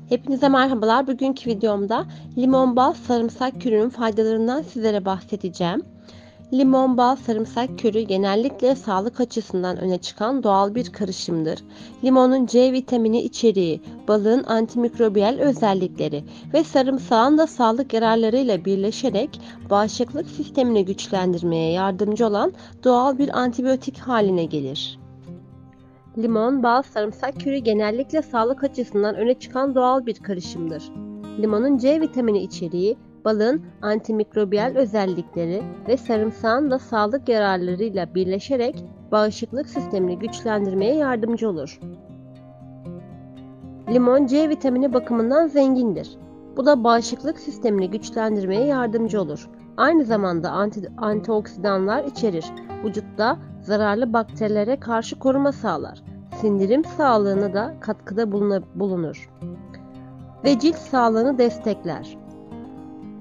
Hepinize merhabalar. Bugünkü videomda limon, bal, sarımsak kürünün faydalarından sizlere bahsedeceğim. Limon, bal, sarımsak kürü genellikle sağlık açısından öne çıkan doğal bir karışımdır. Limonun C vitamini içeriği, balın antimikrobiyal özellikleri ve sarımsağın da sağlık yararlarıyla birleşerek bağışıklık sistemini güçlendirmeye yardımcı olan doğal bir antibiyotik haline gelir. Limon, bal, sarımsak kürü genellikle sağlık açısından öne çıkan doğal bir karışımdır. Limonun C vitamini içeriği, balın antimikrobiyal özellikleri ve sarımsağın da sağlık yararlarıyla birleşerek bağışıklık sistemini güçlendirmeye yardımcı olur. Limon C vitamini bakımından zengindir. Bu da bağışıklık sistemini güçlendirmeye yardımcı olur. Aynı zamanda antioksidanlar içerir. Vücutta zararlı bakterilere karşı koruma sağlar. Sindirim sağlığına da katkıda bulunur. Ve cilt sağlığını destekler.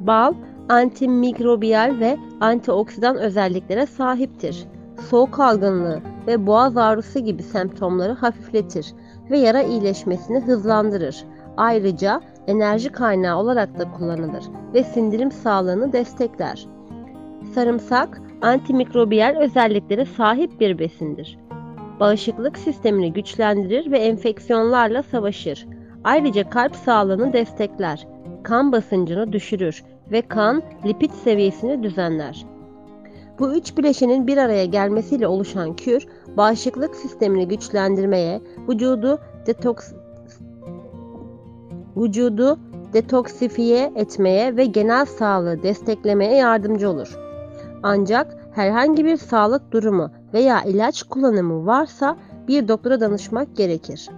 Bal, antimikrobiyal ve antioksidan özelliklere sahiptir. Soğuk algınlığı ve boğaz ağrısı gibi semptomları hafifletir ve yara iyileşmesini hızlandırır. Ayrıca enerji kaynağı olarak da kullanılır ve sindirim sağlığını destekler. Sarımsak, antimikrobiyal özelliklere sahip bir besindir. Bağışıklık sistemini güçlendirir ve enfeksiyonlarla savaşır. Ayrıca kalp sağlığını destekler, kan basıncını düşürür ve kan lipid seviyesini düzenler. Bu üç bileşenin bir araya gelmesiyle oluşan kür, bağışıklık sistemini güçlendirmeye, vücudu detoksifiye etmeye ve genel sağlığı desteklemeye yardımcı olur. Ancak herhangi bir sağlık durumu veya ilaç kullanımı varsa bir doktora danışmak gerekir.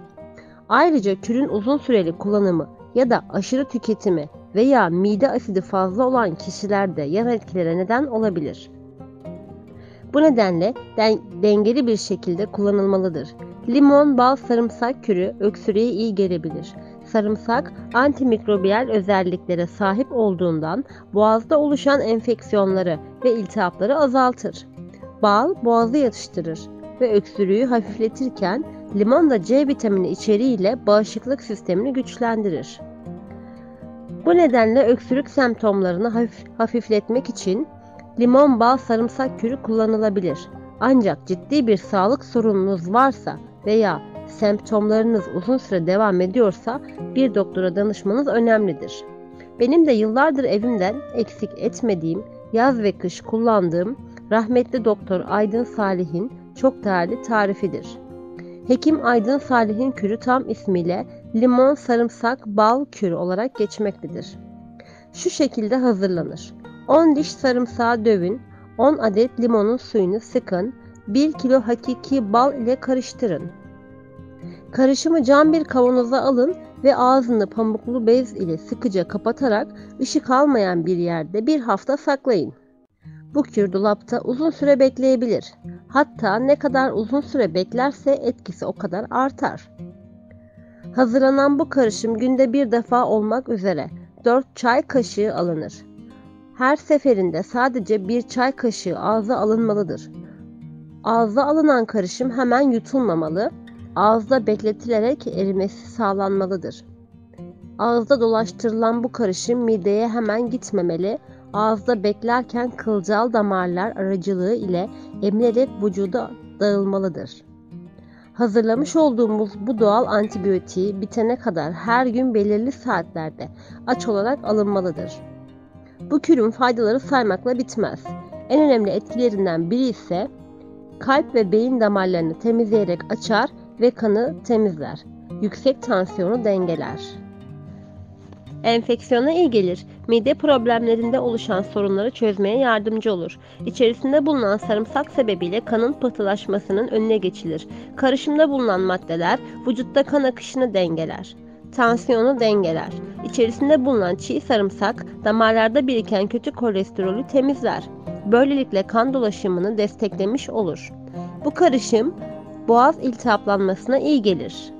Ayrıca kürün uzun süreli kullanımı ya da aşırı tüketimi veya mide asidi fazla olan kişilerde yan etkilere neden olabilir. Bu nedenle dengeli bir şekilde kullanılmalıdır. Limon, bal, sarımsak kürü öksürüğe iyi gelebilir. Sarımsak antimikrobiyal özelliklere sahip olduğundan boğazda oluşan enfeksiyonları ve iltihapları azaltır. Bal boğazı yatıştırır ve öksürüğü hafifletirken limon da C vitamini içeriğiyle bağışıklık sistemini güçlendirir. Bu nedenle öksürük semptomlarını hafifletmek için limon, bal, sarımsak kürü kullanılabilir. Ancak ciddi bir sağlık sorununuz varsa veya semptomlarınız uzun süre devam ediyorsa bir doktora danışmanız önemlidir. Benim de yıllardır evimden eksik etmediğim, yaz ve kış kullandığım rahmetli Doktor Aydın Salih'in çok değerli tarifidir. Hekim Aydın Salih'in kürü tam ismiyle limon, sarımsak, bal kürü olarak geçmektedir. Şu şekilde hazırlanır. 10 diş sarımsağı dövün, 10 adet limonun suyunu sıkın, 1 kilo hakiki bal ile karıştırın. Karışımı cam bir kavanoza alın ve ağzını pamuklu bez ile sıkıca kapatarak ışık almayan bir yerde bir hafta saklayın. Bu kür dolapta uzun süre bekleyebilir. Hatta ne kadar uzun süre beklerse etkisi o kadar artar. Hazırlanan bu karışım günde bir defa olmak üzere 4 çay kaşığı alınır. Her seferinde sadece 1 çay kaşığı ağza alınmalıdır. Ağza alınan karışım hemen yutulmamalı, ağızda bekletilerek erimesi sağlanmalıdır. Ağızda dolaştırılan bu karışım mideye hemen gitmemeli, ağızda beklerken kılcal damarlar aracılığı ile emilerek vücuda dağılmalıdır. Hazırlamış olduğumuz bu doğal antibiyotiği bitene kadar her gün belirli saatlerde aç olarak alınmalıdır. Bu kürün faydaları saymakla bitmez. En önemli etkilerinden biri ise kalp ve beyin damarlarını temizleyerek açar ve kanı temizler. Yüksek tansiyonu dengeler. Enfeksiyona iyi gelir. Mide problemlerinde oluşan sorunları çözmeye yardımcı olur. İçerisinde bulunan sarımsak sebebiyle kanın pıhtılaşmasının önüne geçilir. Karışımda bulunan maddeler vücutta kan akışını dengeler. Tansiyonu dengeler. İçerisinde bulunan çiğ sarımsak damarlarda biriken kötü kolesterolü temizler. Böylelikle kan dolaşımını desteklemiş olur. Bu karışım boğaz iltihaplanmasına iyi gelir.